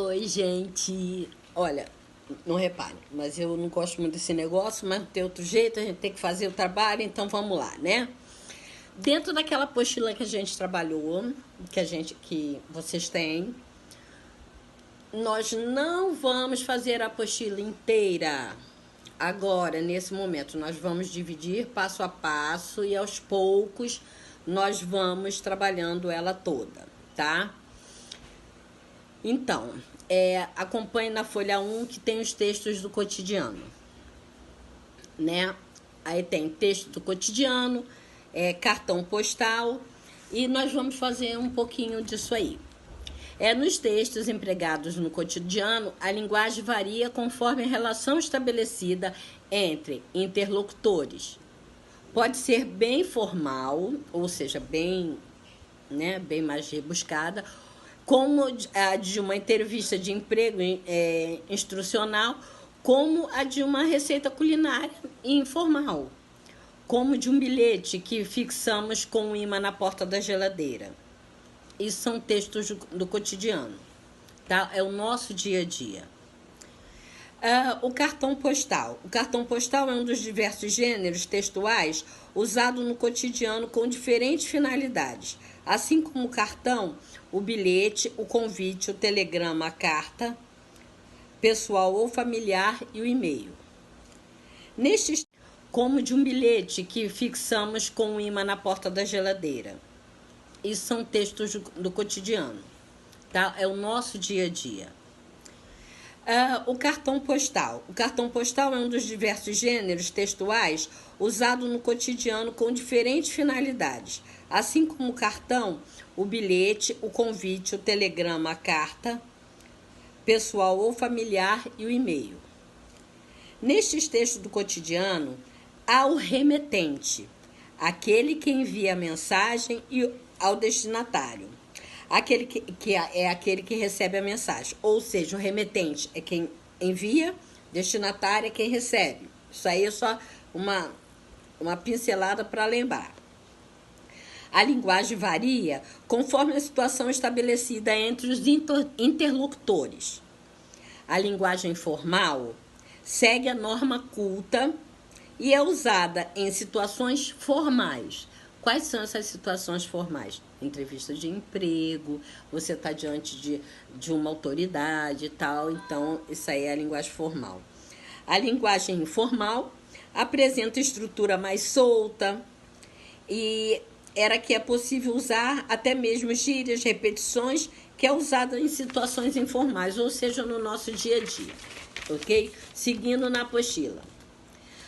Oi, gente. Olha, não repare, mas eu não gosto muito desse negócio, mas não tem outro jeito, a gente tem que fazer o trabalho, então vamos lá, né? Dentro daquela apostila que a gente trabalhou, que vocês têm, nós não vamos fazer a apostila inteira agora, nesse momento. Nós vamos dividir passo a passo e aos poucos nós vamos trabalhando ela toda, tá? Então, acompanhe na folha 1 que tem os textos do cotidiano, né? Aí tem texto do cotidiano, cartão postal, e nós vamos fazer um pouquinho disso aí. Nos textos empregados no cotidiano, a linguagem varia conforme a relação estabelecida entre interlocutores. Pode ser bem formal, ou seja, bem mais rebuscada, como a de uma entrevista de emprego instrucional, como a de uma receita culinária informal, como de um bilhete que fixamos com um imã na porta da geladeira. Isso são textos do cotidiano, tá? É o nosso dia a dia. O cartão postal. O cartão postal é um dos diversos gêneros textuais usado no cotidiano com diferentes finalidades. Assim como o cartão, o bilhete, o convite, o telegrama, a carta pessoal ou familiar e o e-mail. Como de um bilhete que fixamos com um imã na porta da geladeira. Isso são textos do cotidiano, tá? É o nosso dia a dia. O cartão postal. O cartão postal é um dos diversos gêneros textuais usado no cotidiano com diferentes finalidades. Assim como o cartão, o bilhete, o convite, o telegrama, a carta pessoal ou familiar e o e-mail. Nestes textos do cotidiano, há o remetente, aquele que envia a mensagem ao destinatário. Aquele que é aquele que recebe a mensagem. Ou seja, o remetente é quem envia, destinatário é quem recebe. Isso aí é só uma pincelada para lembrar. A linguagem varia conforme a situação estabelecida entre os interlocutores. A linguagem formal segue a norma culta e é usada em situações formais. Quais são essas situações formais? Entrevista de emprego, você está diante de uma autoridade e tal, então isso aí é a linguagem formal. A linguagem informal apresenta estrutura mais solta e era que é possível usar até mesmo gírias, repetições, que é usada em situações informais, ou seja, no nosso dia a dia, ok? Seguindo na apostila.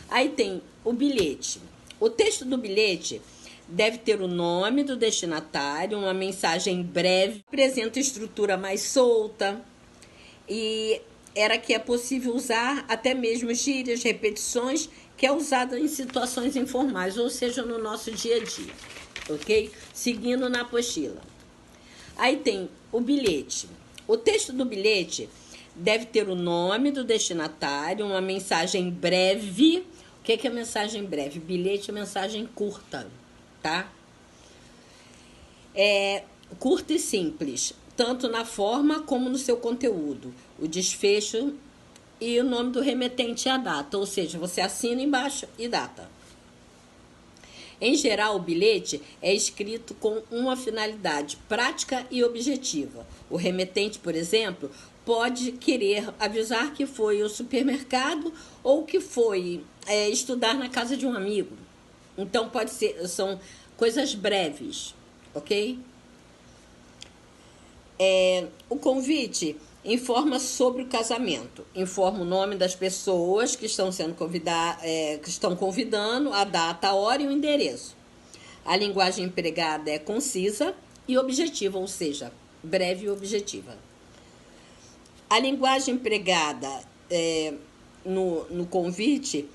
Aí tem o bilhete. O texto do bilhete deve ter o nome do destinatário, uma mensagem breve, apresenta estrutura mais solta e era que é possível usar até mesmo gírias, repetições, que é usada em situações informais, ou seja, no nosso dia a dia, ok? Seguindo na apostila. Aí tem o bilhete. O texto do bilhete deve ter o nome do destinatário, uma mensagem breve. O que é mensagem breve? Bilhete é mensagem curta, tá? Curta e simples, tanto na forma como no seu conteúdo. O desfecho e o nome do remetente e a data, ou seja, você assina embaixo e data. Em geral, o bilhete é escrito com uma finalidade prática e objetiva. O remetente, por exemplo, pode querer avisar que foi ao supermercado ou que foi estudar na casa de um amigo. Então, são coisas breves, ok? O convite informa sobre o casamento, informa o nome das pessoas que estão sendo que estão convidando, a data, a hora e o endereço. A linguagem empregada é concisa e objetiva, ou seja, breve e objetiva. A linguagem empregada no convite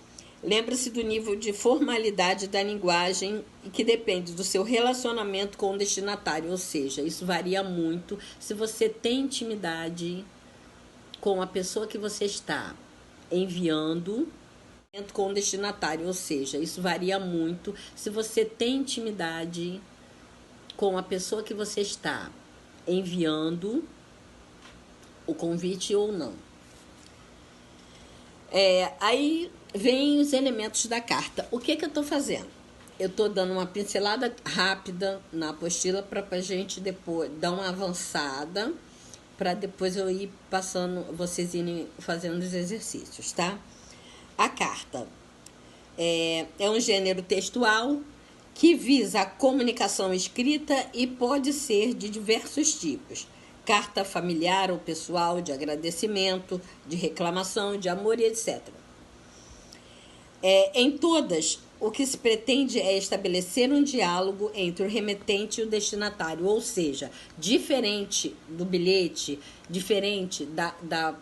lembra-se do nível de formalidade da linguagem e que depende do seu relacionamento com o destinatário, ou seja, isso varia muito se você tem intimidade com a pessoa que você está enviando com o destinatário, ou seja, isso varia muito se você tem intimidade com a pessoa que você está enviando o convite ou não. Aí vem os elementos da carta. O que eu estou fazendo? Eu estou dando uma pincelada rápida na apostila para a gente depois dar uma avançada, para depois eu ir passando, vocês irem fazendo os exercícios, tá? A carta é um gênero textual que visa a comunicação escrita e pode ser de diversos tipos. Carta familiar ou pessoal, de agradecimento, de reclamação, de amor e etc. Em todas, o que se pretende é estabelecer um diálogo entre o remetente e o destinatário, ou seja, diferente do bilhete, diferente da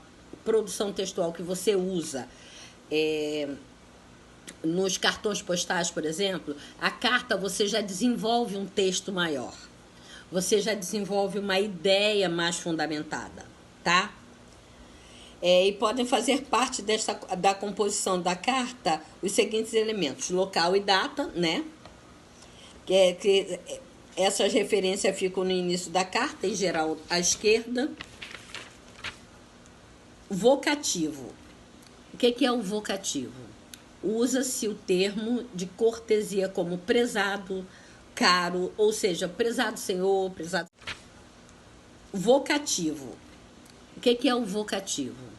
produção textual que você usa nos cartões postais, por exemplo, a carta você já desenvolve um texto maior, você já desenvolve uma ideia mais fundamentada, tá? E podem fazer parte da composição da carta os seguintes elementos: local e data, né? Que essas referências ficam no início da carta, em geral à esquerda. Vocativo. O que é o vocativo? Usa-se o termo de cortesia como prezado, caro, ou seja, prezado senhor, prezado... Vocativo. O que é o vocativo?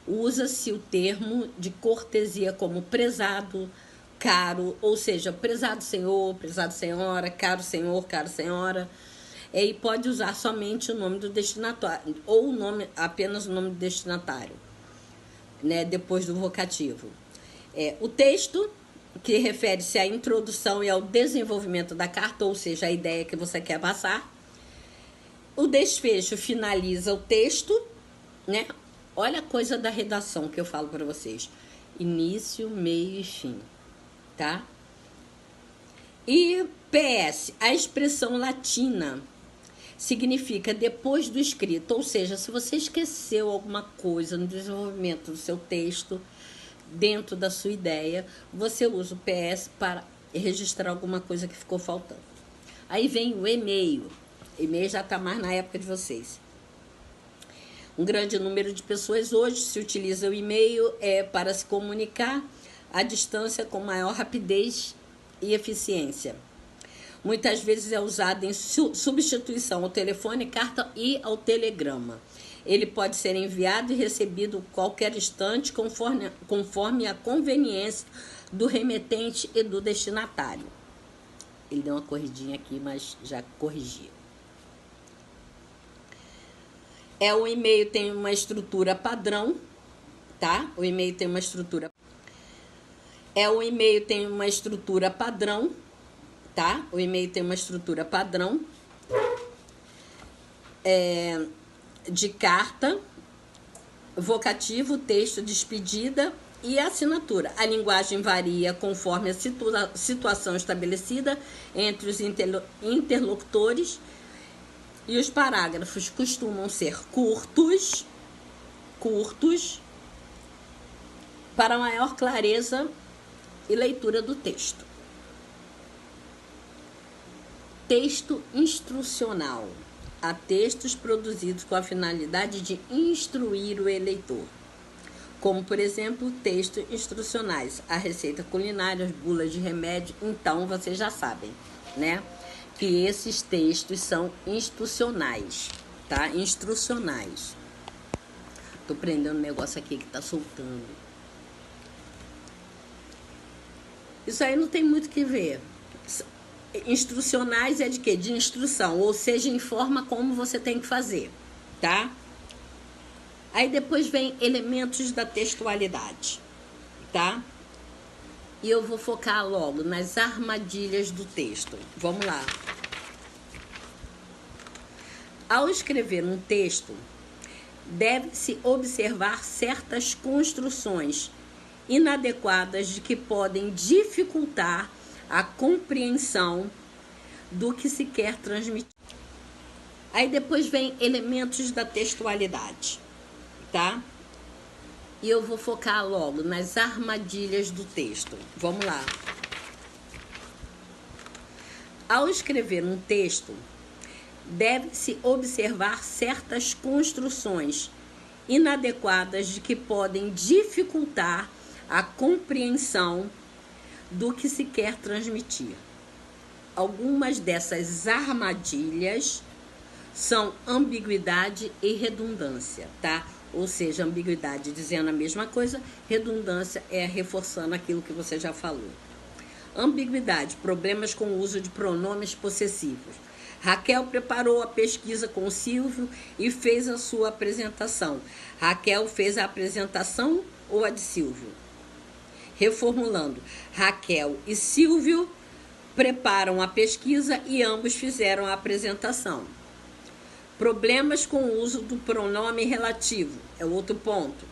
Usa-se o termo de cortesia como prezado, caro, ou seja, prezado senhor, prezado senhora, caro senhor, caro senhora. E pode usar somente o nome do destinatário, ou apenas o nome do destinatário, né, depois do vocativo. O texto, que refere-se à introdução e ao desenvolvimento da carta, ou seja, a ideia que você quer passar. O desfecho finaliza o texto, né? Olha a coisa da redação que eu falo para vocês. Início, meio e fim, tá? E PS, a expressão latina significa depois do escrito, ou seja, se você esqueceu alguma coisa no desenvolvimento do seu texto, dentro da sua ideia, você usa o PS para registrar alguma coisa que ficou faltando. Aí vem o e-mail. E-mail já está mais na época de vocês. Um grande número de pessoas hoje se utiliza o e-mail para se comunicar à distância com maior rapidez e eficiência. Muitas vezes é usado em substituição ao telefone, carta e ao telegrama. Ele pode ser enviado e recebido a qualquer instante, conforme a conveniência do remetente e do destinatário. Ele deu uma corridinha aqui, mas já corrigiu. O e-mail tem uma estrutura padrão, tá? O e-mail tem uma estrutura... O e-mail tem uma estrutura padrão, tá? O e-mail tem uma estrutura padrão de carta, vocativo, texto, despedida e assinatura. A linguagem varia conforme a situação estabelecida entre os interlocutores e os parágrafos costumam ser curtos, para maior clareza e leitura do texto. Texto instrucional. Há textos produzidos com a finalidade de instruir o eleitor, como, por exemplo, textos instrucionais, a receita culinária, as bulas de remédio. Então, vocês já sabem, né, que esses textos são institucionais, tá? Instrucionais. Tô prendendo um negócio aqui que tá soltando. Isso aí não tem muito o que ver. Instrucionais é de quê? De instrução, ou seja, informa como você tem que fazer, tá? Aí depois vem elementos da textualidade, tá? E eu vou focar logo nas armadilhas do texto. Vamos lá. Ao escrever um texto, deve-se observar certas construções inadequadas de que podem dificultar a compreensão do que se quer transmitir. Aí depois vem elementos da textualidade, tá? E eu vou focar logo nas armadilhas do texto. Vamos lá. Ao escrever um texto, deve-se observar certas construções inadequadas de que podem dificultar a compreensão do que se quer transmitir. Algumas dessas armadilhas são ambiguidade e redundância, tá? Ou seja, ambiguidade dizendo a mesma coisa, redundância é reforçando aquilo que você já falou. Ambiguidade, problemas com o uso de pronomes possessivos. Raquel preparou a pesquisa com o Silvio e fez a sua apresentação. Raquel fez a apresentação ou a de Silvio? Reformulando, Raquel e Silvio preparam a pesquisa e ambos fizeram a apresentação. Problemas com o uso do pronome relativo, é outro ponto.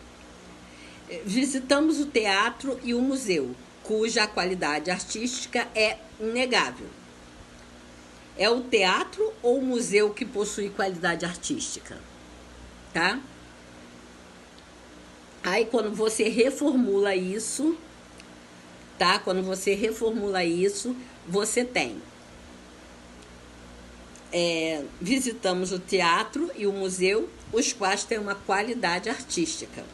Visitamos o teatro e o museu, cuja qualidade artística é inegável. É o teatro ou o museu que possui qualidade artística? Tá? Aí quando você reformula isso, tá? Quando você reformula isso, você tem visitamos o teatro e o museu, os quais têm uma qualidade artística.